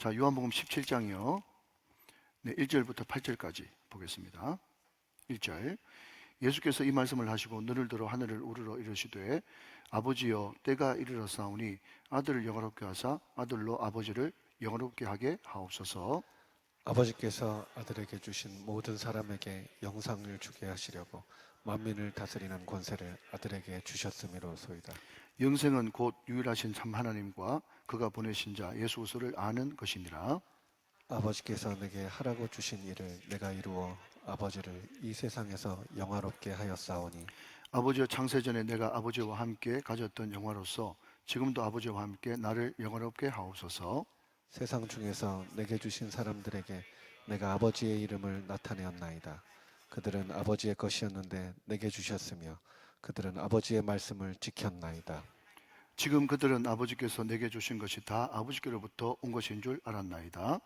자, 요한복음 17장이요. 네, 1절부터 8절까지 보겠습니다. 1절. 예수께서 이 말씀을 하시고 눈을 들어 하늘을 우러러 이르시되 아버지여 때가 이르렀사오니 아들을 영화롭게 하사 아들로 아버지를 영화롭게 하게 하옵소서. 아버지께서 아들에게 주신 모든 사람에게 영상을 주게 하시려고 만민을 다스리는 권세를 아들에게 주셨음이로소이다. 영생은 곧 유일하신 참 하나님과 그가 보내신 자 예수 그리스도를 아는 것이니라. 아버지께서 내게 하라고 주신 일을 내가 이루어 아버지를 이 세상에서 영화롭게 하였사오니 아버지여 창세전에 내가 아버지와 함께 가졌던 영화로서 지금도 아버지와 함께 나를 영화롭게 하옵소서. 세상 중에서 내게 주신 사람들에게 내가 아버지의 이름을 나타내었나이다. 그들은 아버지의 것이었는데 내게 주셨으며 그들은 아버지의 말씀을 지켰나이다. 지금 그들은 아버지께서 내게 주신 것이 다 아버지께로부터 온 것인 줄 알았나이다.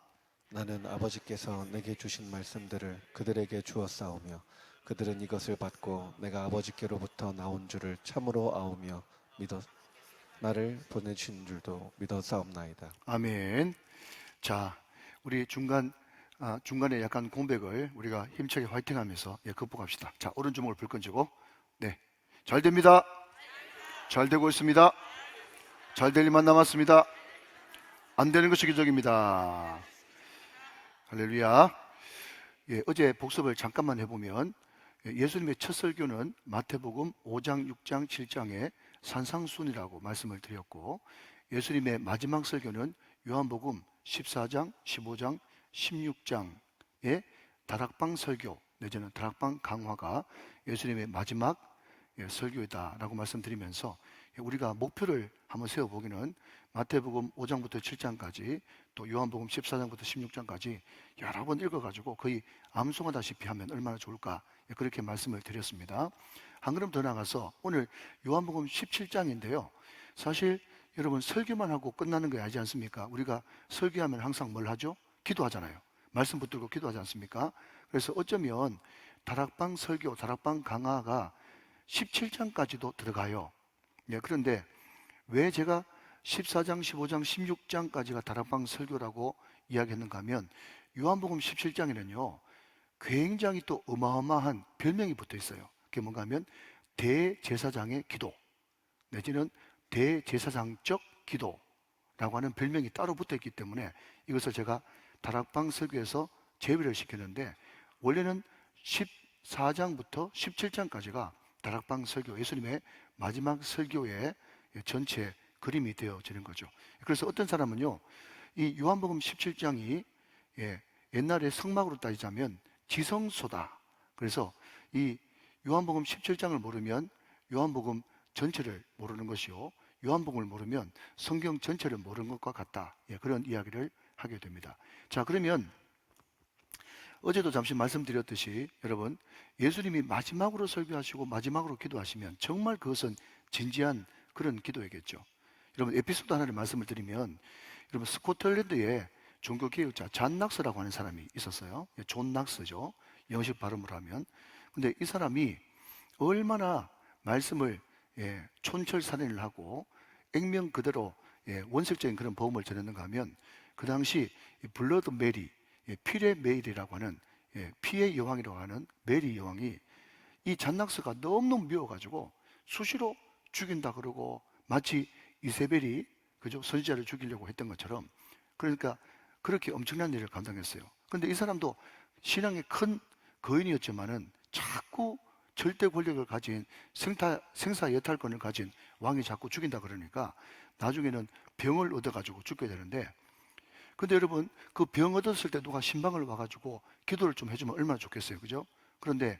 나는 아버지께서 내게 주신 말씀들을 그들에게 주었사오며 그들은 이것을 받고 내가 아버지께로부터 나온 줄을 참으로 아오며 믿어 나를 보내신 줄도 믿었사옵나이다. 아멘. 자, 우리 중간에 약간 공백을 우리가 힘차게 화이팅하면서 극복합시다. 자, 오른주먹을 불끈 쥐고, 네, 잘 됩니다. 잘 되고 있습니다. 잘 될 일만 남았습니다. 안 되는 것이 기적입니다. 할렐루야. 어제 복습을 잠깐만 해보면 예수님의 첫 설교는 마태복음 5장, 6장, 7장의 산상순이라고 말씀을 드렸고, 예수님의 마지막 설교는 요한복음 14장, 15장, 16장의 다락방 설교 내지는 다락방 강화가 예수님의 마지막 설교이다라고 말씀드리면서 우리가 목표를 한번 세워보기는 마태복음 5장부터 7장까지 또 요한복음 14장부터 16장까지 여러 번 읽어가지고 거의 암송하다시피 하면 얼마나 좋을까 그렇게 말씀을 드렸습니다. 한 걸음 더 나가서 오늘 요한복음 17장인데요. 사실 여러분 설교만 하고 끝나는 거 아니지 않습니까? 우리가 설교하면 항상 뭘 하죠? 기도하잖아요. 말씀 붙들고 기도하지 않습니까? 그래서 어쩌면 다락방 설교, 다락방 강화가 17장까지도 들어가요. 그런데 왜 제가 14장, 15장, 16장까지가 다락방 설교라고 이야기했는가 하면 요한복음 17장에는요 굉장히 또 어마어마한 별명이 붙어 있어요. 그게 뭔가 하면 대제사장의 기도 내지는 대제사장적 기도라고 하는 별명이 따로 붙어 있기 때문에 이것을 제가 다락방 설교에서 제외를 시켰는데 원래는 14장부터 17장까지가 다락방 설교, 예수님의 마지막 설교의 전체 그림이 되어지는 거죠. 그래서 어떤 사람은요, 이 요한복음 17장이 옛날에 성막으로 따지자면 지성소다. 그래서 이 요한복음 17장을 모르면 요한복음 전체를 모르는 것이요, 요한복음을 모르면 성경 전체를 모르는 것과 같다. 그런 이야기를 하게 됩니다. 자, 그러면 어제도 잠시 말씀드렸듯이 여러분 예수님이 마지막으로 설교하시고 마지막으로 기도하시면 정말 그것은 진지한 그런 기도이겠죠. 여러분 에피소드 하나를 말씀을 드리면 여러분 스코틀랜드에 종교개혁자 잔 낙스라고 하는 사람이 있었어요. 존 낙스죠. 영식 발음으로 하면. 근데 이 사람이 얼마나 말씀을 촌철살인을 하고 액면 그대로 원색적인 그런 복음을 전했는가 하면 그 당시 블러드 메리, 필의 메리라고 하는 피의 여왕이라고 하는 메리 여왕이 이 잔낙스가 너무너무 미워가지고 수시로 죽인다 그러고 마치 이세벨이 그죠 선지자를 죽이려고 했던 것처럼 그러니까 그렇게 엄청난 일을 감당했어요. 그런데 이 사람도 신앙의 큰 거인이었지만은 자꾸 절대 권력을 가진 생사 여탈권을 가진 왕이 자꾸 죽인다 그러니까 나중에는 병을 얻어가지고 죽게 되는데 근데 여러분 그 병 얻었을 때 누가 신방을 와가지고 기도를 좀 해주면 얼마나 좋겠어요, 그죠? 그런데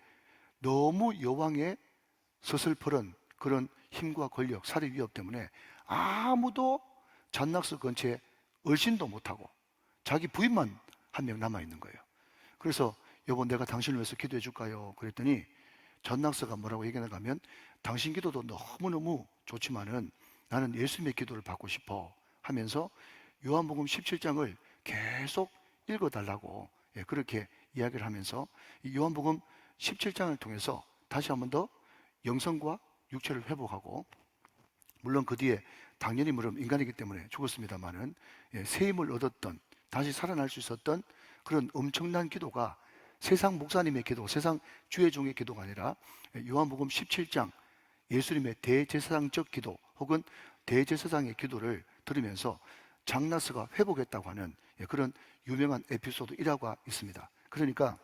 너무 여왕의 서슬퍼런 그런 힘과 권력, 살해 위협 때문에 아무도 잔낙스 근처에 얼씬도 못하고 자기 부인만 한 명 남아있는 거예요. 그래서 여보 내가 당신을 위해서 기도해 줄까요? 그랬더니 잔낙스가 뭐라고 얘기하는가 하면 당신 기도도 너무너무 좋지만은 나는 예수님의 기도를 받고 싶어 하면서 요한복음 17장을 계속 읽어달라고 그렇게 이야기를 하면서 이 요한복음 17장을 통해서 다시 한 번 더 영성과 육체를 회복하고 물론 그 뒤에 당연히 물론 인간이기 때문에 죽었습니다만은 새 힘을 얻었던 다시 살아날 수 있었던 그런 엄청난 기도가 세상 목사님의 기도, 세상 주의 종의 기도가 아니라 요한복음 17장 예수님의 대제사장적 기도 혹은 대제사장의 기도를 들으면서 장나스가 회복했다고 하는 그런 유명한 에피소드 일화가 있습니다. 그러니까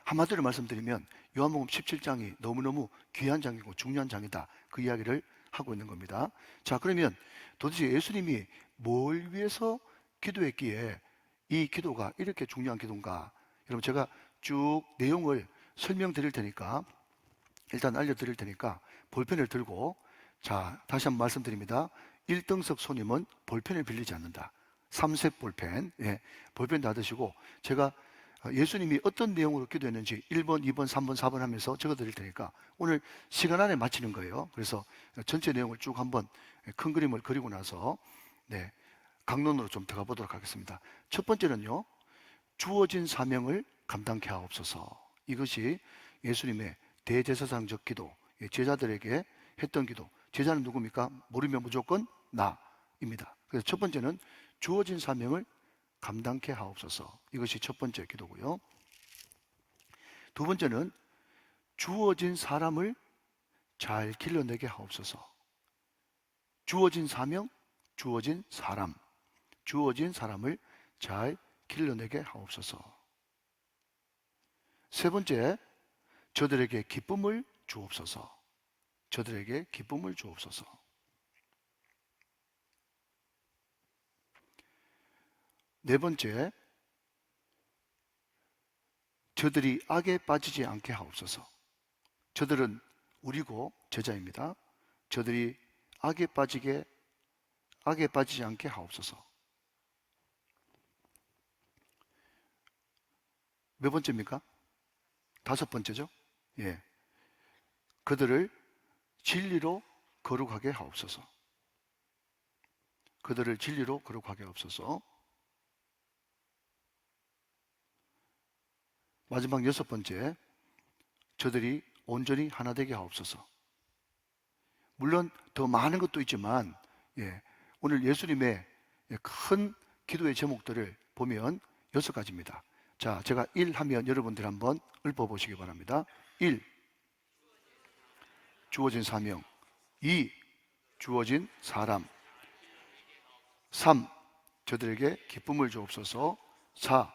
한마디로 말씀드리면 요한복음 17장이 너무너무 귀한 장이고 중요한 장이다. 그 이야기를 하고 있는 겁니다. 자, 그러면 도대체 예수님이 뭘 위해서 기도했기에 이 기도가 이렇게 중요한 기도인가? 여러분, 제가 쭉 내용을 설명드릴 테니까 일단 알려드릴 테니까 볼펜을 들고, 자, 다시 한번 말씀드립니다. 1등석 손님은 볼펜을 빌리지 않는다. 삼색 볼펜, 볼펜 다 드시고 제가 예수님이 어떤 내용으로 기도했는지 1번, 2번, 3번, 4번 하면서 적어드릴 테니까 오늘 시간 안에 마치는 거예요. 그래서 전체 내용을 쭉 한번 큰 그림을 그리고 나서 강론으로 좀 들어가 보도록 하겠습니다. 첫 번째는요, 주어진 사명을 감당케 하옵소서. 이것이 예수님의 대제사장적 기도, 제자들에게 했던 기도. 제자는 누굽니까? 모르면 무조건 나입니다. 그래서 첫 번째는 주어진 사명을 감당케 하옵소서. 이것이 첫 번째 기도고요. 두 번째는 주어진 사람을 잘 길러내게 하옵소서. 주어진 사명, 주어진 사람, 주어진 사람을 잘 길러내게 하옵소서. 세 번째, 저들에게 기쁨을 주옵소서. 저들에게 기쁨을 주옵소서. 네 번째, 저들이 악에 빠지지 않게 하옵소서. 저들은 우리고 제자입니다. 저들이 악에 빠지지 않게 하옵소서. 몇 번째입니까? 다섯 번째죠. 그들을 진리로 거룩하게 하옵소서. 그들을 진리로 거룩하게 하옵소서. 마지막 여섯 번째, 저들이 온전히 하나 되게 하옵소서. 물론 더 많은 것도 있지만 오늘 예수님의 큰 기도의 제목들을 보면 여섯 가지입니다. 자, 제가 1 하면 여러분들 한번 읊어보시기 바랍니다. 1. 주어진 사명. 2. 주어진 사람. 3. 저들에게 기쁨을 주옵소서. 4.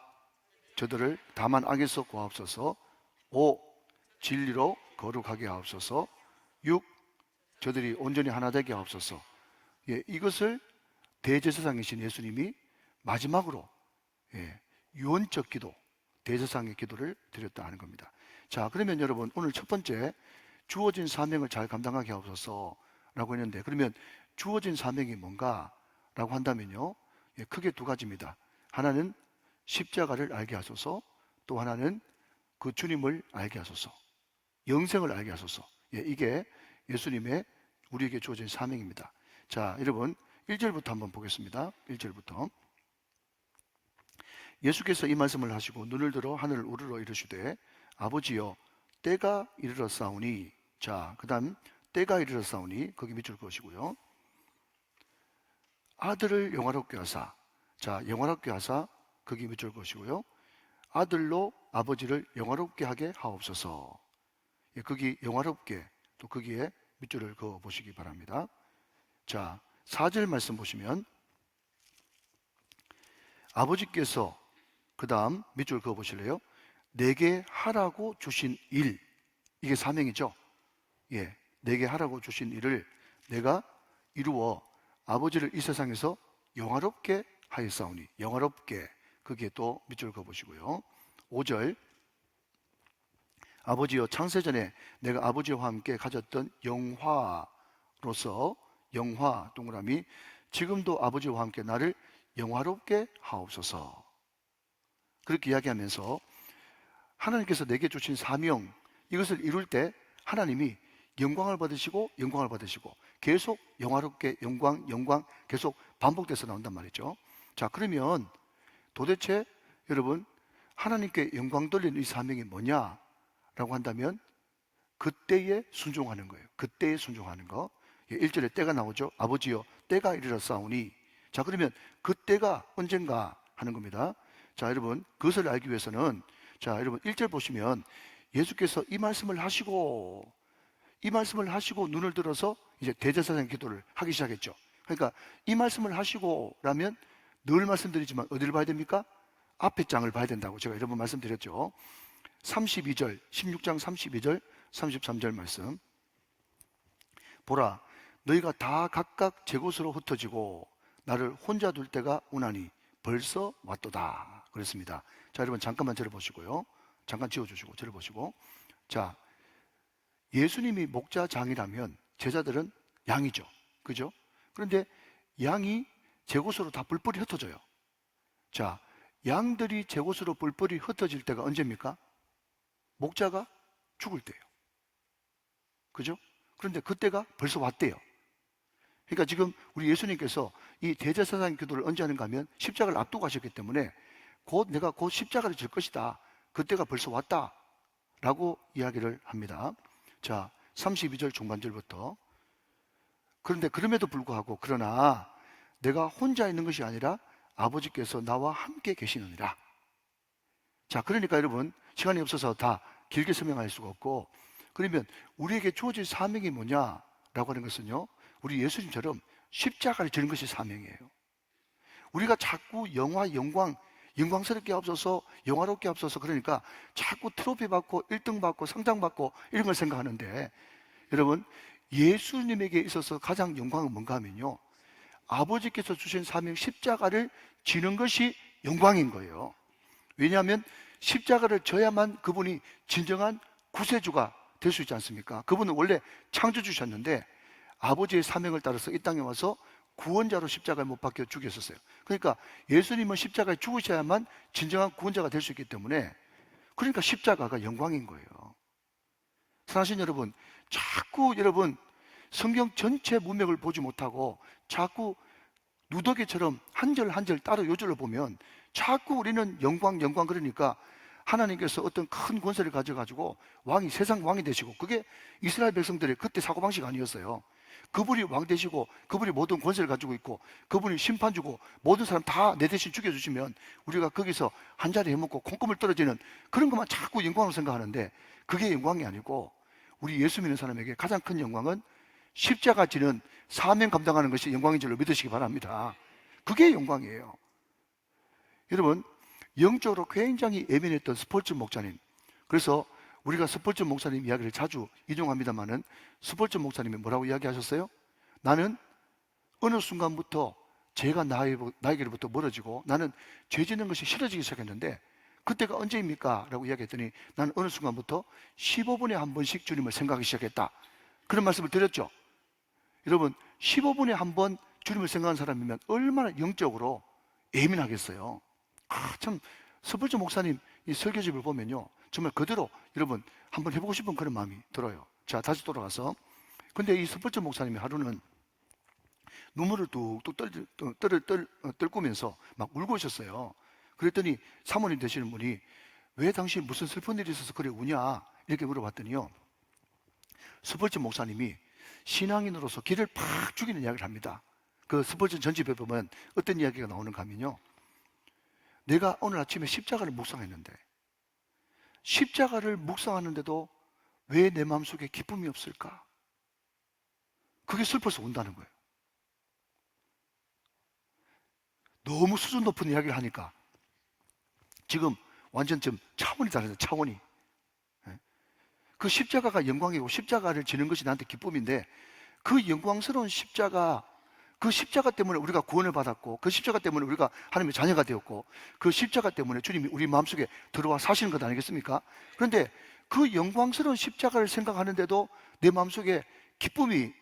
저들을 다만 악에서 구하옵소서. 5. 진리로 거룩하게 하옵소서. 6. 저들이 온전히 하나 되게 하옵소서. 이것을 대제사장이신 예수님이 마지막으로 유언적 기도, 대제사장의 기도를 드렸다 하는 겁니다. 자, 그러면 여러분 오늘 첫 번째 주어진 사명을 잘 감당하게 하옵소서라고 했는데, 그러면 주어진 사명이 뭔가라고 한다면요, 크게 두 가지입니다. 하나는 십자가를 알게 하소서, 또 하나는 그 주님을 알게 하소서, 영생을 알게 하소서. 이게 예수님의 우리에게 주어진 사명입니다. 자, 여러분 1절부터 한번 보겠습니다. 1절부터. 예수께서 이 말씀을 하시고 눈을 들어 하늘을 우러러 이르시되 아버지여 때가 이르렀사오니. 자, 그 다음 때가 이르렀사오니 거기 밑줄 그으시고요. 아들을 영화롭게 하사. 자, 영화롭게 하사 거기 밑줄 그으시고요. 아들로 아버지를 영화롭게 하게 하옵소서. 거기 영화롭게, 또 거기에 밑줄을 그어 보시기 바랍니다. 자, 4절 말씀 보시면 아버지께서, 그 다음 밑줄 그어 보실래요? 내게 하라고 주신 일, 이게 사명이죠. 내게 하라고 주신 일을 내가 이루어 아버지를 이 세상에서 영화롭게 하였사오니. 영화롭게, 거기에 또 밑줄 그어 보시고요. 5절 아버지여 창세전에 내가 아버지와 함께 가졌던 영화로서, 영화 동그라미, 지금도 아버지와 함께 나를 영화롭게 하옵소서. 그렇게 이야기하면서 하나님께서 내게 주신 사명, 이것을 이룰 때 하나님이 영광을 받으시고 영광을 받으시고 계속 영화롭게 영광 계속 반복돼서 나온단 말이죠. 자, 그러면 도대체 여러분 하나님께 영광 돌리는 이 사명이 뭐냐라고 한다면 그때에 순종하는 거예요. 그때에 순종하는 거. 1절에 때가 나오죠. 아버지여 때가 이르렀사오니. 자, 그러면 그때가 언젠가 하는 겁니다. 자, 여러분, 그것을 알기 위해서는, 자, 여러분, 1절 보시면 예수께서 이 말씀을 하시고 눈을 들어서 이제 대제사장 기도를 하기 시작했죠. 그러니까 이 말씀을 하시고라면 늘 말씀드리지만 어디를 봐야 됩니까? 앞에 장을 봐야 된다고 제가 여러 번 말씀드렸죠. 32절, 16장 32절, 33절 말씀. 보라, 너희가 다 각각 제 곳으로 흩어지고 나를 혼자 둘 때가 오나니 벌써 왔도다. 그랬습니다. 자, 여러분 잠깐만 저를 보시고요. 잠깐 지워주시고 저를 보시고. 자, 예수님이 목자장이라면 제자들은 양이죠. 그죠? 그런데 양이 제 곳으로 다 뿔뿔이 흩어져요. 자, 양들이 제 곳으로 뿔뿔이 흩어질 때가 언제입니까? 목자가 죽을 때예요. 그죠? 그런데 그때가 벌써 왔대요. 그러니까 지금 우리 예수님께서 이 대제사장 기도를 언제 하는가 하면 십자가를 앞두고 하셨기 때문에 내가 곧 십자가를 질 것이다. 그때가 벌써 왔다. 라고 이야기를 합니다. 자, 32절 중반절부터. 그런데 그럼에도 불구하고 그러나 내가 혼자 있는 것이 아니라 아버지께서 나와 함께 계시느니라. 자, 그러니까 여러분 시간이 없어서 다 길게 설명할 수가 없고, 그러면 우리에게 주어질 사명이 뭐냐라고 하는 것은요, 우리 예수님처럼 십자가를 지는 것이 사명이에요. 우리가 자꾸 영광스럽게 앞서서 영화롭게 앞서서 그러니까 자꾸 트로피 받고 1등 받고 상장 받고 이런 걸 생각하는데, 여러분 예수님에게 있어서 가장 영광은 뭔가 하면요, 아버지께서 주신 사명 십자가를 지는 것이 영광인 거예요. 왜냐하면 십자가를 져야만 그분이 진정한 구세주가 될 수 있지 않습니까? 그분은 원래 창조주셨는데 아버지의 사명을 따라서 이 땅에 와서 구원자로 십자가에 못 박혀 죽였었어요. 그러니까 예수님은 십자가에 죽으셔야만 진정한 구원자가 될 수 있기 때문에, 그러니까 십자가가 영광인 거예요. 사랑하신 여러분, 자꾸 여러분 성경 전체 문맥을 보지 못하고 자꾸 누더기처럼 한 절 한 절 따로 요절을 보면 자꾸 우리는 영광 그러니까 하나님께서 어떤 큰 권세를 가져가지고 세상 왕이 되시고, 그게 이스라엘 백성들의 그때 사고방식 아니었어요. 그분이 왕 되시고 그분이 모든 권세를 가지고 있고 그분이 심판 주고 모든 사람 다 내 대신 죽여주시면 우리가 거기서 한 자리 해먹고 콩고물 떨어지는 그런 것만 자꾸 영광으로 생각하는데, 그게 영광이 아니고 우리 예수 믿는 사람에게 가장 큰 영광은 십자가 지는 사명 감당하는 것이 영광인 줄로 믿으시기 바랍니다. 그게 영광이에요. 여러분, 영적으로 굉장히 예민했던 스폴츠 목사님, 그래서 우리가 스폴츠 목사님 이야기를 자주 인용합니다만은 스폴츠 목사님이 뭐라고 이야기하셨어요? 나는 어느 순간부터 죄가 나에게로부터 멀어지고 나는 죄 짓는 것이 싫어지기 시작했는데, 그때가 언제입니까? 라고 이야기했더니 나는 어느 순간부터 15분에 한 번씩 주님을 생각하기 시작했다. 그런 말씀을 드렸죠. 여러분, 15분에 한 번 주님을 생각하는 사람이면 얼마나 영적으로 예민하겠어요. 참 스폴츠 목사님 이 설교집을 보면요, 정말 그대로 여러분 한번 해보고 싶은 그런 마음이 들어요. 자, 다시 돌아가서, 근데 이 스폴츠 목사님이 하루는 눈물을 뚝뚝 떨구면서 막 울고 있었어요. 그랬더니 사모님 되시는 분이 왜 당신 무슨 슬픈 일이 있어서 그래 우냐 이렇게 물어봤더니요, 스폴츠 목사님이 신앙인으로서 길을 팍 죽이는 이야기를 합니다. 그 스폴츠 전집에 보면 어떤 이야기가 나오는가 하면요, 내가 오늘 아침에 십자가를 묵상했는데 십자가를 묵상하는데도 왜 내 마음속에 기쁨이 없을까? 그게 슬퍼서 운다는 거예요. 너무 수준 높은 이야기를 하니까 지금 완전 좀 차원이 다르죠. 차원이. 그 십자가가 영광이고 십자가를 지는 것이 나한테 기쁨인데, 그 영광스러운 십자가, 그 십자가 때문에 우리가 구원을 받았고 그 십자가 때문에 우리가 하나님의 자녀가 되었고 그 십자가 때문에 주님이 우리 마음속에 들어와 사시는 것 아니겠습니까? 그런데 그 영광스러운 십자가를 생각하는데도 내 마음속에 기쁨이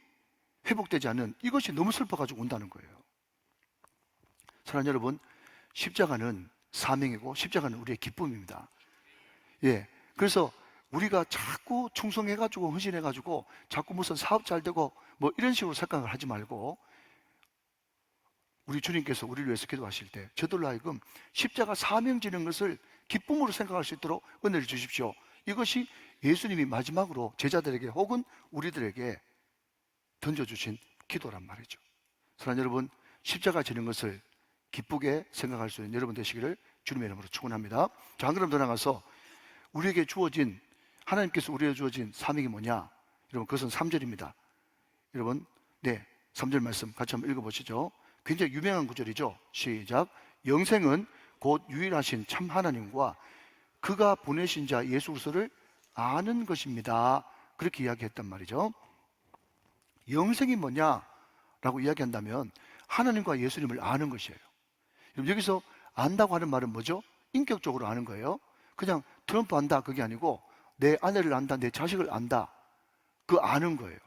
회복되지 않는, 이것이 너무 슬퍼가지고 온다는 거예요. 사랑하는 여러분, 십자가는 사명이고 십자가는 우리의 기쁨입니다. 예, 그래서 우리가 자꾸 충성해가지고 헌신해가지고 자꾸 무슨 사업 잘 되고 뭐 이런 식으로 생각을 하지 말고, 우리 주님께서 우리를 위해서 기도하실 때 저들로 하여금 십자가 사명 지는 것을 기쁨으로 생각할 수 있도록 은혜를 주십시오. 이것이 예수님이 마지막으로 제자들에게 혹은 우리들에게 던져주신 기도란 말이죠. 사랑하는 여러분, 십자가 지는 것을 기쁘게 생각할 수 있는 여러분 되시기를 주님의 이름으로 축원합니다. 자, 한 걸음 더 나가서 우리에게 주어진, 하나님께서 우리에게 주어진 사명이 뭐냐? 여러분, 그것은 3절입니다. 여러분, 네, 3절 말씀 같이 한번 읽어보시죠. 굉장히 유명한 구절이죠. 시작. 영생은 곧 유일하신 참 하나님과 그가 보내신 자 예수 그리스도를 아는 것입니다. 그렇게 이야기했단 말이죠. 영생이 뭐냐라고 이야기한다면 하나님과 예수님을 아는 것이에요. 여기서 안다고 하는 말은 뭐죠? 인격적으로 아는 거예요. 그냥 트럼프 안다 그게 아니고 내 아내를 안다, 내 자식을 안다, 그 아는 거예요.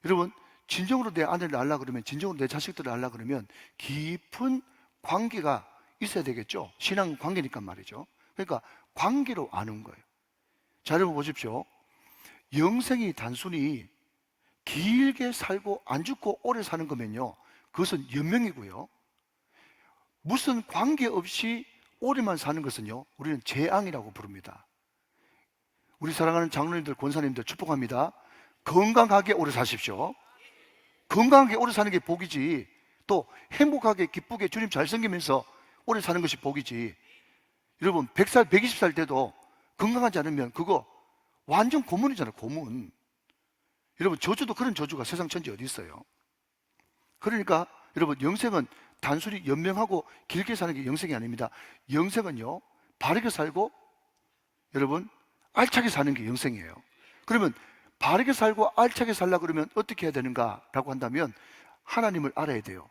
여러분, 진정으로 내 아내를 알라 그러면, 진정으로 내 자식들을 알라 그러면 깊은 관계가 있어야 되겠죠. 신앙 관계니까 말이죠. 그러니까 관계로 아는 거예요. 자, 여러분 보십시오. 영생이 단순히 길게 살고 안 죽고 오래 사는 거면요, 그것은 연명이고요. 무슨 관계 없이 오래만 사는 것은요, 우리는 재앙이라고 부릅니다. 우리 사랑하는 장로님들, 권사님들 축복합니다. 건강하게 오래 사십시오. 건강하게 오래 사는 게 복이지, 또 행복하게 기쁘게 주님 잘 섬기면서 오래 사는 것이 복이지. 여러분, 100살, 120살 돼도 건강하지 않으면 그거 완전 고문이잖아요, 고문. 여러분, 저주도 그런 저주가 세상 천지 어디 있어요? 그러니까 여러분, 영생은 단순히 연명하고 길게 사는 게 영생이 아닙니다. 영생은요, 바르게 살고 여러분 알차게 사는 게 영생이에요. 그러면 바르게 살고 알차게 살려고 그러면 어떻게 해야 되는가라고 한다면 하나님을 알아야 돼요.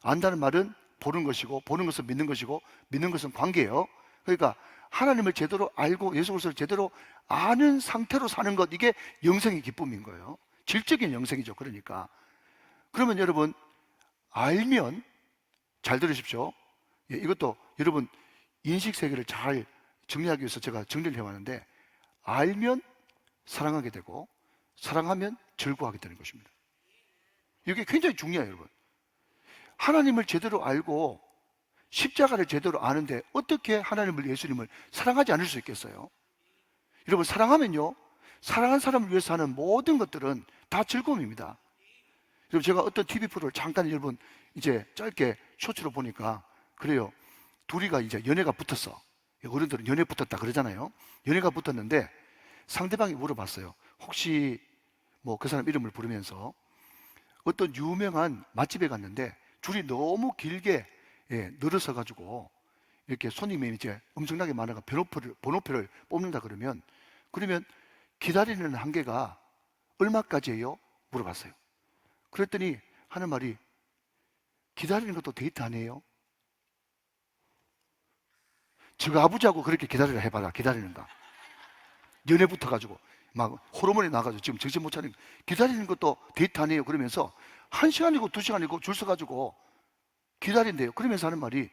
안다는 말은 보는 것이고, 보는 것은 믿는 것이고, 믿는 것은 관계예요. 그러니까 하나님을 제대로 알고 예수 그리스도를 제대로 아는 상태로 사는 것, 이게 영생의 기쁨인 거예요. 질적인 영생이죠. 그러면 여러분, 알면, 잘 들으십시오. 예, 이것도 여러분 인식 세계를 잘 정리하기 위해서 제가 정리를 해왔는데, 알면 사랑하게 되고 사랑하면 즐거워하게 되는 것입니다. 이게 굉장히 중요해요, 여러분. 하나님을 제대로 알고 십자가를 제대로 아는데 어떻게 하나님을, 예수님을 사랑하지 않을 수 있겠어요? 여러분, 사랑하면요, 사랑한 사람을 위해서 하는 모든 것들은 다 즐거움입니다. 여러분, 제가 어떤 TV 프로를 잠깐 여러분 이제 짧게 쇼츠로 보니까 그래요. 둘이가 이제 연애가 붙었어. 어른들은 연애 붙었다 그러잖아요. 연애가 붙었는데 상대방이 물어봤어요. 혹시 뭐 그 사람 이름을 부르면서 어떤 유명한 맛집에 갔는데 줄이 너무 길게 늘어서 가지고 이렇게 손님이 이제 엄청나게 많아가 번호표를 뽑는다 그러면 기다리는 한계가 얼마까지예요? 물어봤어요. 그랬더니 하는 말이, 기다리는 것도 데이트 아니에요? 저거 아버지하고 그렇게 기다리라 해봐라. 기다리는가, 연애 붙어가지고 막 호르몬이 나가지고 지금 정신 못 차리는, 기다리는 것도 데이트 아니에요? 그러면서 1시간이고 2시간이고 줄 서가지고 기다린대요. 그러면서 하는 말이,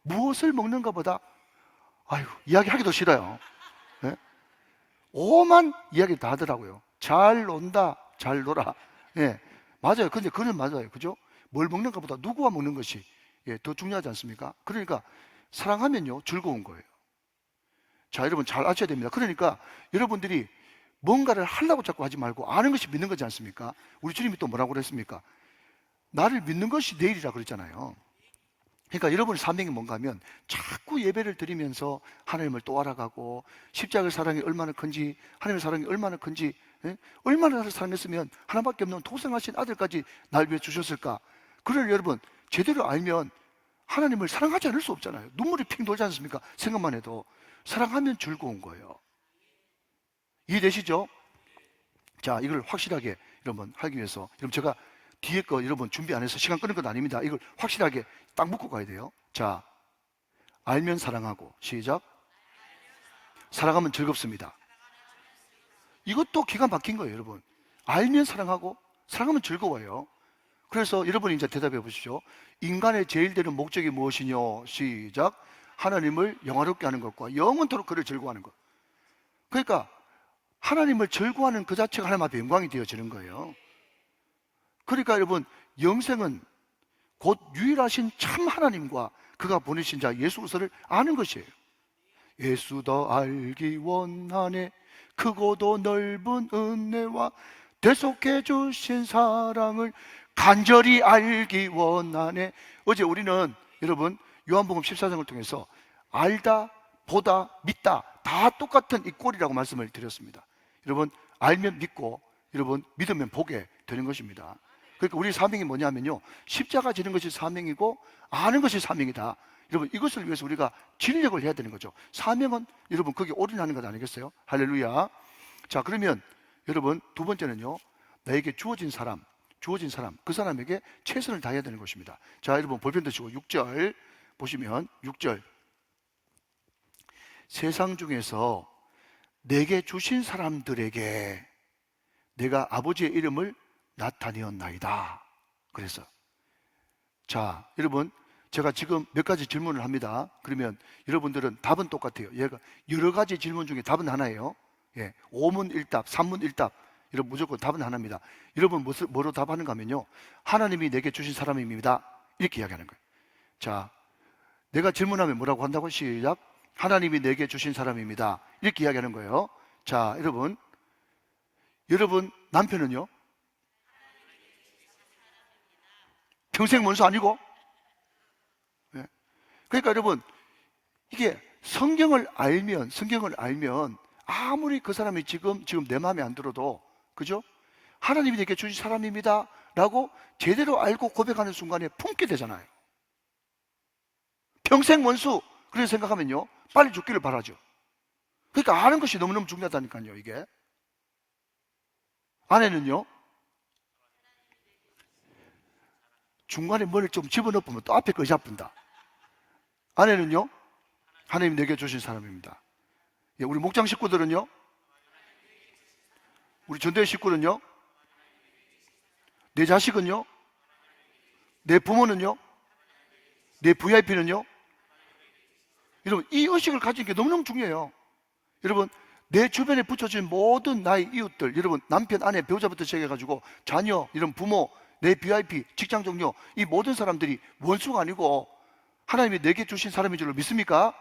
무엇을 먹는가 보다, 아유, 이야기하기도 싫어요. 예? 오만 이야기 다 하더라고요. 잘 논다, 잘 놀아. 예, 맞아요. 근데 그건 맞아요. 그죠? 뭘 먹는가 보다 누구와 먹는 것이 더 중요하지 않습니까? 그러니까 사랑하면요, 즐거운 거예요. 자, 여러분 잘 아셔야 됩니다. 그러니까 여러분들이 뭔가를 하려고 자꾸 하지 말고 아는 것이 믿는 거지 않습니까? 우리 주님이 또 뭐라고 그랬습니까? 나를 믿는 것이 내일이라 그랬잖아요. 그러니까 여러분의 사명이 뭔가 하면 자꾸 예배를 드리면서 하나님을 또 알아가고, 십자가의 사랑이 얼마나 큰지, 하나님의 사랑이 얼마나 큰지, 얼마나 나를 사랑했으면 하나밖에 없는 도생하신 아들까지 날 위해 주셨을까. 그걸 여러분 제대로 알면 하나님을 사랑하지 않을 수 없잖아요. 눈물이 핑 돌지 않습니까? 생각만 해도. 사랑하면 즐거운 거예요. 이해되시죠? 자, 이걸 확실하게 여러분 하기 위해서, 여러분 제가 뒤에 거 여러분 준비 안 해서 시간 끄는 건 아닙니다. 이걸 확실하게 딱 묶고 가야 돼요. 자, 알면 사랑하고, 시작. 사랑하면 즐겁습니다. 이것도 기가 막힌 거예요, 여러분. 알면 사랑하고 사랑하면 즐거워요. 그래서 여러분이 이제 대답해 보시죠. 인간의 제일 되는 목적이 무엇이뇨? 시작. 하나님을 영화롭게 하는 것과 영원토록 그를 즐거워하는 것. 그러니까 하나님을 즐거워하는 그 자체가 하나님 앞에 영광이 되어지는 거예요. 그러니까 여러분, 영생은 곧 유일하신 참 하나님과 그가 보내신 자 예수 그리스도를 아는 것이에요. 예수 더 알기 원하네, 크고도 넓은 은혜와 대속해 주신 사랑을 간절히 알기 원하네. 어제 우리는 여러분 요한복음 14장을 통해서 알다, 보다, 믿다 다 똑같은 이 꼴이라고 말씀을 드렸습니다. 여러분 알면 믿고 여러분 믿으면 보게 되는 것입니다. 그러니까 우리 사명이 뭐냐면요, 십자가 지는 것이 사명이고 아는 것이 사명이다. 여러분 이것을 위해서 우리가 진력을 해야 되는 거죠. 사명은 여러분 거기에 올인하는 것 아니겠어요? 할렐루야. 자, 그러면 여러분 두 번째는요, 나에게 주어진 사람 그 사람에게 최선을 다해야 되는 것입니다. 자, 여러분 볼펜 드시고 6절 보시면 6절, 세상 중에서 내게 주신 사람들에게 내가 아버지의 이름을 나타내었나이다 그랬어요. 자, 여러분 제가 지금 몇 가지 질문을 합니다. 그러면 여러분들은 답은 똑같아요. 얘가 여러 가지 질문 중에 답은 하나예요. 예, 5문 1답, 3문 1답. 여러분 무조건 답은 하나입니다. 여러분 뭐로 답하는가 하면요, 하나님이 내게 주신 사람입니다 이렇게 이야기하는 거예요. 자, 내가 질문하면 뭐라고 한다고? 시작. 하나님이 내게 주신 사람입니다 이렇게 이야기하는 거예요. 자, 여러분 남편은요? 평생 원수 아니고? 예. 그러니까 여러분 이게 성경을 알면 아무리 그 사람이 지금 내 마음에 안 들어도, 그죠? 하나님이 내게 주신 사람입니다 라고 제대로 알고 고백하는 순간에 품게 되잖아요. 평생 원수 그렇게 생각하면요 빨리 죽기를 바라죠. 그러니까 아는 것이 너무너무 중요하다니까요. 이게 아내는요, 중간에 머리를 좀 집어넣으면 또 앞에 것이 아픈다. 아내는요, 하나님 내게 주신 사람입니다. 예, 우리 목장 식구들은요, 우리 전도회 식구는요, 내 자식은요, 내 부모는요, 내 VIP는요. 여러분 이 의식을 가진 게 너무너무 중요해요. 여러분 내 주변에 붙여진 모든 나의 이웃들, 여러분 남편, 아내, 배우자부터 시작해가지고 자녀, 이런 부모, 내 VIP, 직장 동료, 이 모든 사람들이 원수가 아니고 하나님이 내게 주신 사람인 줄로 믿습니까?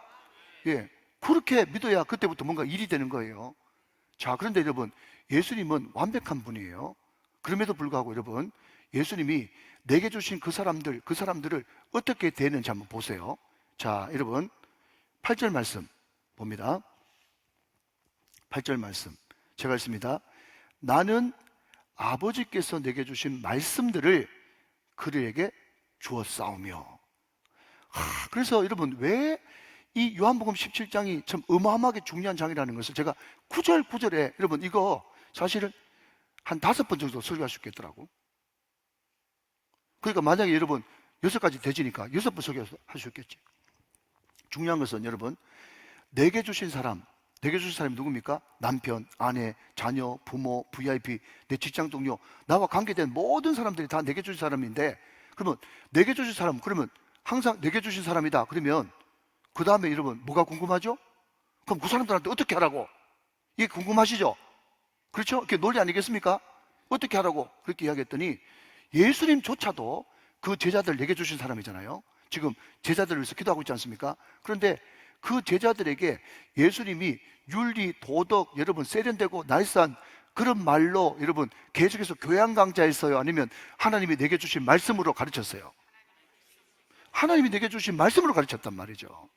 예, 그렇게 믿어야 그때부터 뭔가 일이 되는 거예요. 자, 그런데 여러분 예수님은 완벽한 분이에요. 그럼에도 불구하고 여러분 예수님이 내게 주신 그 사람들을 어떻게 대했는지 한번 보세요. 자, 여러분 8절 말씀 봅니다. 8절 말씀 제가 읽습니다. 나는 아버지께서 내게 주신 말씀들을 그들에게 주었사오며. 그래서 여러분 왜 이 요한복음 17장이 참 어마어마하게 중요한 장이라는 것을 제가 구절에 여러분 이거 사실은 한 5번 정도 설교할 수 있겠더라고. 그러니까 만약에 여러분 6가지 되지니까 6번 설교할 수 있겠지. 중요한 것은 여러분 내게 주신 사람이 누굽니까? 남편, 아내, 자녀, 부모, VIP, 내 직장 동료, 나와 관계된 모든 사람들이 다 내게 주신 사람인데, 그러면 내게 주신 사람, 그러면 항상 내게 주신 사람이다. 그러면 그 다음에 여러분 뭐가 궁금하죠? 그럼 그 사람들한테 어떻게 하라고? 이게 궁금하시죠? 그렇죠? 그게 논리 아니겠습니까? 어떻게 하라고 그렇게 이야기했더니 예수님조차도 그 제자들 내게 주신 사람이잖아요. 지금 제자들을 위해서 기도하고 있지 않습니까? 그런데 그 제자들에게 예수님이 윤리, 도덕, 여러분 세련되고 나이스한 그런 말로 여러분 계속해서 교양 강좌했어요? 아니면 하나님이 내게 주신 말씀으로 가르쳤어요? 하나님이 내게 주신 말씀으로 가르쳤단 말이죠.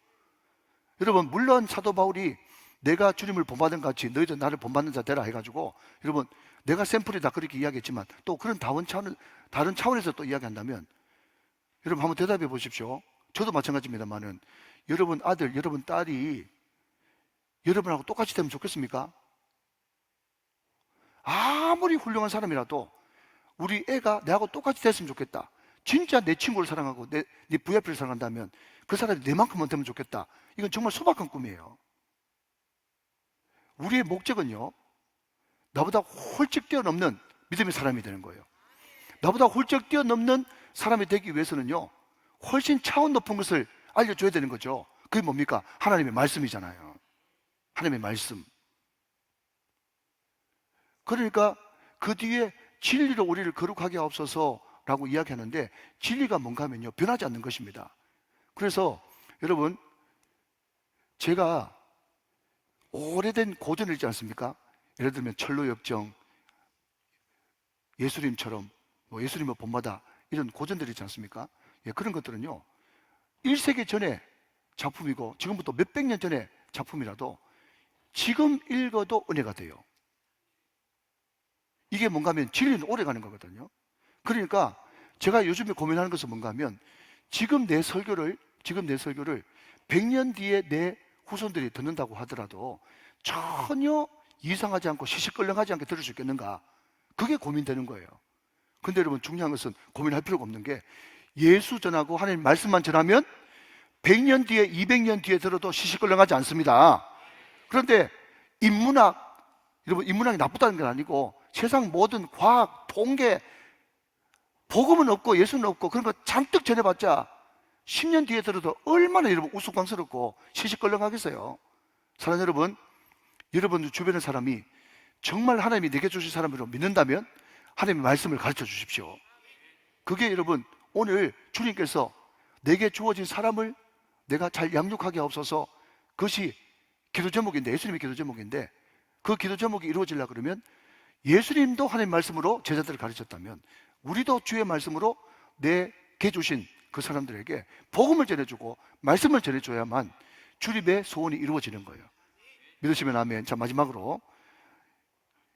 여러분 물론 사도 바울이 내가 주님을 본받은 같이 너희도 나를 본받는 자 되라 해가지고 여러분 내가 샘플이다 그렇게 이야기했지만 또 그런 다른 차원에서 또 이야기한다면 여러분 한번 대답해 보십시오. 저도 마찬가지입니다만은 여러분 아들, 여러분 딸이 여러분하고 똑같이 되면 좋겠습니까? 아무리 훌륭한 사람이라도 우리 애가 내하고 똑같이 됐으면 좋겠다. 진짜 내 친구를 사랑하고 네 VIP를 사랑한다면 그 사람이 내만큼은 되면 좋겠다. 이건 정말 소박한 꿈이에요. 우리의 목적은요, 나보다 훌쩍 뛰어넘는 믿음의 사람이 되는 거예요. 나보다 훌쩍 뛰어넘는 사람이 되기 위해서는요, 훨씬 차원 높은 것을 알려줘야 되는 거죠. 그게 뭡니까? 하나님의 말씀이잖아요. 하나님의 말씀. 그러니까 그 뒤에 진리로 우리를 거룩하게 하옵소서라고 이야기하는데 진리가 뭔가 하면요, 변하지 않는 것입니다. 그래서 여러분 제가 오래된 고전을 읽지 않습니까? 예를 들면 철로역정, 예수님처럼 뭐 예수님의 본받아 이런 고전들이 있지 않습니까? 예, 그런 것들은요 1세기 전에 작품이고 지금부터 몇백 년 전에 작품이라도 지금 읽어도 은혜가 돼요. 이게 뭔가 하면 진리는 오래 가는 거거든요. 그러니까 제가 요즘에 고민하는 것은 뭔가 하면 지금 내 설교를 100년 뒤에 내 후손들이 듣는다고 하더라도 전혀 이상하지 않고 시시껄렁하지 않게 들을 수 있겠는가? 그게 고민되는 거예요. 근데 여러분 중요한 것은 고민할 필요가 없는 게 예수 전하고 하나님 말씀만 전하면 100년 뒤에 200년 뒤에 들어도 시시껄렁하지 않습니다. 그런데 여러분 인문학이 나쁘다는 건 아니고 세상 모든 과학, 통계, 복음은 없고 예수는 없고 그런 거 잔뜩 전해봤자 10년 뒤에 들어도 얼마나 여러분 우스꽝스럽고 시시껄렁하겠어요. 사랑하는 여러분, 여러분 주변의 사람이 정말 하나님이 내게 주신 사람으로 믿는다면 하나님의 말씀을 가르쳐 주십시오. 그게 여러분 오늘 주님께서 내게 주어진 사람을 내가 잘 양육하게 하옵소서, 그것이 기도 제목인데, 예수님의 기도 제목인데, 그 기도 제목이 이루어지려고 그러면 예수님도 하나님의 말씀으로 제자들을 가르쳤다면 우리도 주의 말씀으로 내게 주신 그 사람들에게 복음을 전해주고 말씀을 전해줘야만 주님의 소원이 이루어지는 거예요. 믿으시면 아멘. 자, 마지막으로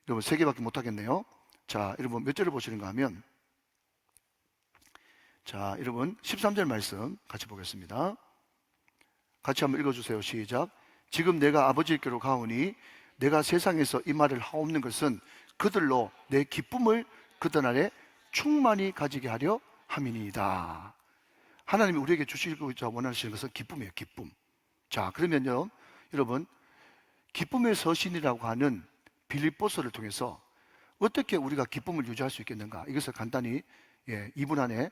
여러분 3개밖에 못하겠네요. 자, 여러분 몇 절을 보시는가 하면, 자, 여러분 13절 말씀 같이 보겠습니다. 같이 한번 읽어주세요. 시작. 지금 내가 아버지께로 가오니 내가 세상에서 이 말을 하옵는 것은 그들로 내 기쁨을 그들 안에 충만히 가지게 하려 함이니이다. 하나님이 우리에게 주시고자 원하시는 것은 기쁨이에요. 기쁨. 자, 그러면요 여러분 기쁨의 서신이라고 하는 빌립보서를 통해서 어떻게 우리가 기쁨을 유지할 수 있겠는가, 이것을 간단히 2분 안에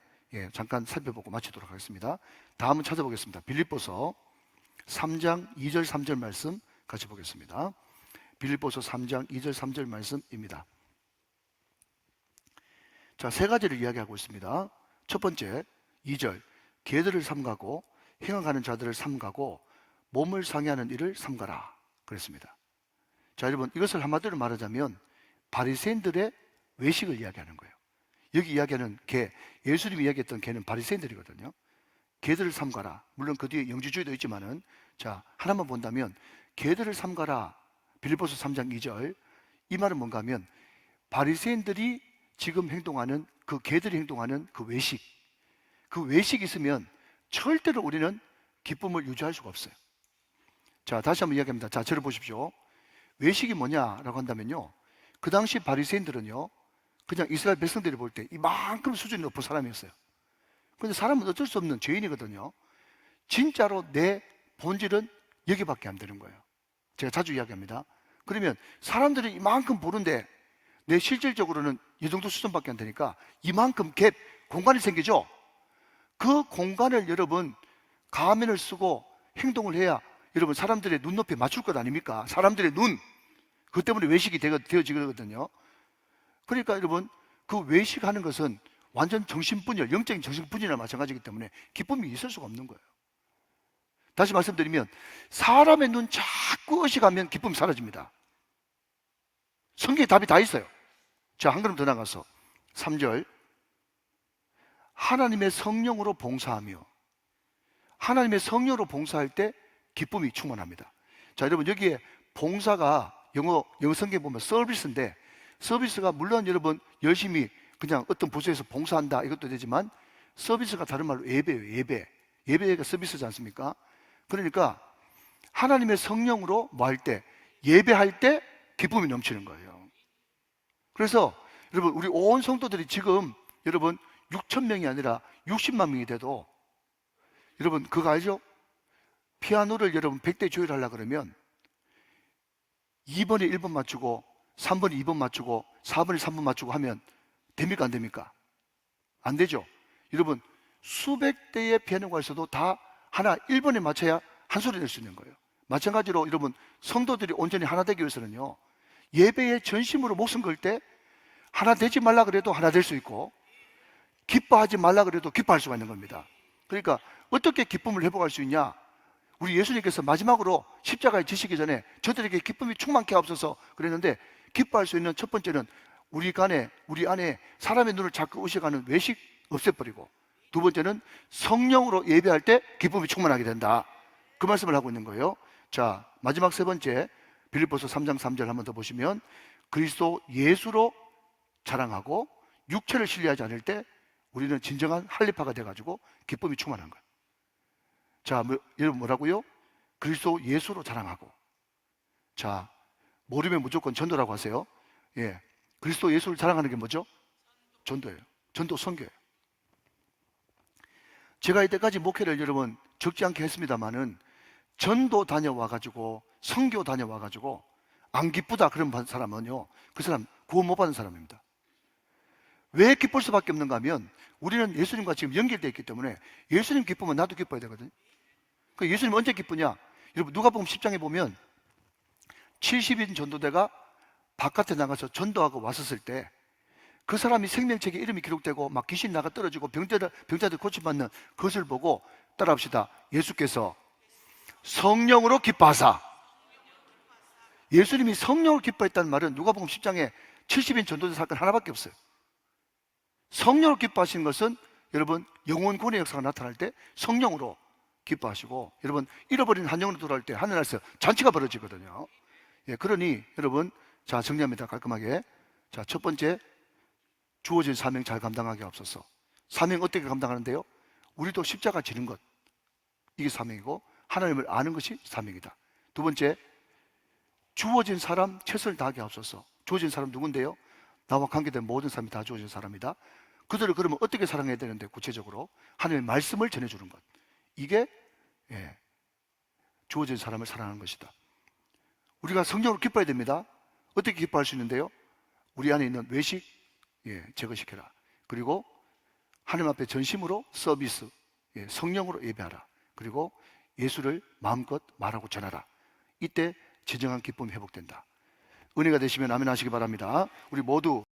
잠깐 살펴보고 마치도록 하겠습니다. 다음은 찾아보겠습니다. 빌립보서 3장 2절 3절 말씀 같이 보겠습니다. 빌립보서 3장 2절 3절 말씀입니다. 자, 3가지를 이야기하고 있습니다. 첫 번째 2절, 개들을 삼가고 행하는 자들을 삼가고 몸을 상해하는 일을 삼가라 그랬습니다. 자, 여러분 이것을 한마디로 말하자면 바리새인들의 외식을 이야기하는 거예요. 여기 이야기하는 개, 예수님이 이야기했던 개는 바리새인들이거든요. 개들을 삼가라. 물론 그 뒤에 영지주의도 있지만은, 자, 하나만 본다면 개들을 삼가라. 빌립보서 3장 2절. 이 말은 뭔가 하면 바리새인들이 지금 행동하는 그 개들이 행동하는 그 외식, 그 외식이 있으면 절대로 우리는 기쁨을 유지할 수가 없어요. 자, 다시 한번 이야기합니다. 자, 저를 보십시오. 외식이 뭐냐라고 한다면요, 그 당시 바리새인들은요 그냥 이스라엘 백성들이 볼 때 이만큼 수준이 높은 사람이었어요. 근데 사람은 어쩔 수 없는 죄인이거든요. 진짜로 내 본질은 여기밖에 안 되는 거예요. 제가 자주 이야기합니다. 그러면 사람들이 이만큼 보는데 내 실질적으로는 이 정도 수준밖에 안 되니까 이만큼 갭, 공간이 생기죠. 그 공간을 여러분 가면을 쓰고 행동을 해야 여러분 사람들의 눈높이에 맞출 것 아닙니까? 사람들의 눈, 그것 때문에 외식이 되어지거든요. 그러니까 여러분 그 외식하는 것은 완전 정신분열, 영적인 정신분열이나 마찬가지이기 때문에 기쁨이 있을 수가 없는 거예요. 다시 말씀드리면 사람의 눈 자꾸 의식하면 기쁨이 사라집니다. 성경에 답이 다 있어요. 자, 한 걸음 더 나가서 3절, 하나님의 성령으로 봉사하며, 하나님의 성령으로 봉사할 때 기쁨이 충만합니다. 자, 여러분 여기에 봉사가 영어 성경에 보면 서비스인데, 서비스가 물론 여러분 열심히 그냥 어떤 부서에서 봉사한다 이것도 되지만 서비스가 다른 말로 예배예요. 예배가 서비스지 않습니까? 그러니까 하나님의 성령으로 뭐 할 때, 예배할 때 기쁨이 넘치는 거예요. 그래서 여러분 우리 온 성도들이 지금 여러분 6,000명이 아니라 60만 명이 돼도 여러분 그거 알죠? 피아노를 여러분 100대 조율하려고 그러면 2번에 1번 맞추고 3번에 2번 맞추고 4번에 3번 맞추고 하면 됩니까? 안 됩니까? 안 되죠. 여러분 수백 대의 피아노가 있어도 다 하나 1번에 맞춰야 한 소리 낼 수 있는 거예요. 마찬가지로 여러분 성도들이 온전히 하나 되기 위해서는요, 예배에 전심으로 목숨 걸 때 하나 되지 말라 그래도 하나 될 수 있고, 기뻐하지 말라 그래도 기뻐할 수가 있는 겁니다. 그러니까 어떻게 기쁨을 회복할 수 있냐? 우리 예수님께서 마지막으로 십자가에 지시기 전에 저들에게 기쁨이 충만케 하옵소서 그랬는데, 기뻐할 수 있는 첫 번째는 우리 안에 사람의 눈을 자꾸 의식하는 외식 없애버리고, 두 번째는 성령으로 예배할 때 기쁨이 충만하게 된다. 그 말씀을 하고 있는 거예요. 자, 마지막 세 번째, 빌립보서 3장 3절 한번 더 보시면, 그리스도 예수로 자랑하고 육체를 신뢰하지 않을 때 우리는 진정한 할례파가 돼가지고 기쁨이 충만한 거예요. 자, 여러분 뭐라고요? 그리스도 예수로 자랑하고. 자, 모르면 무조건 전도라고 하세요. 예, 그리스도 예수를 자랑하는 게 뭐죠? 전도예요. 전도 선교예요. 제가 이때까지 목회를 여러분 적지 않게 했습니다만은, 전도 다녀와가지고 선교 다녀와가지고 안 기쁘다 그런 사람은요, 그 사람 구원 못 받은 사람입니다. 왜 기쁠 수밖에 없는가 하면, 우리는 예수님과 지금 연결되어 있기 때문에 예수님 기쁘면 나도 기뻐야 되거든요. 그 예수님 언제 기쁘냐? 여러분 누가복음 10장에 보면 70인 전도대가 바깥에 나가서 전도하고 왔었을 때 그 사람이 생명책에 이름이 기록되고 막 귀신 나가 떨어지고 병자들 고침받는 그것을 보고 따라합시다. 예수께서 성령으로 기뻐하사. 예수님이 성령을 기뻐했다는 말은 누가복음 10장에 70인 전도대 사건 하나밖에 없어요. 성령을 기뻐하시는 것은 여러분 영원 구원의 역사가 나타날 때 성령으로 기뻐하시고, 여러분 잃어버린 한 영으로 돌아올 때 하늘에서 잔치가 벌어지거든요. 예, 그러니 여러분, 자, 정리합니다. 깔끔하게. 자, 첫 번째, 주어진 사명 잘 감당하게 하옵소서. 사명 어떻게 감당하는데요? 우리도 십자가 지는 것, 이게 사명이고, 하나님을 아는 것이 사명이다. 두 번째, 주어진 사람 최선을 다하게 하옵소서. 주어진 사람 누군데요? 나와 관계된 모든 사람이 다 주어진 사람이다. 그들을 그러면 어떻게 사랑해야 되는데, 구체적으로 하나님의 말씀을 전해주는 것, 이게 주어진 사람을 사랑하는 것이다. 우리가 성령으로 기뻐야 됩니다. 어떻게 기뻐할 수 있는데요? 우리 안에 있는 외식 제거시켜라. 그리고 하나님 앞에 전심으로 서비스, 성령으로 예배하라. 그리고 예수를 마음껏 말하고 전하라. 이때 진정한 기쁨이 회복된다. 은혜가 되시면 아멘 하시기 바랍니다. 우리 모두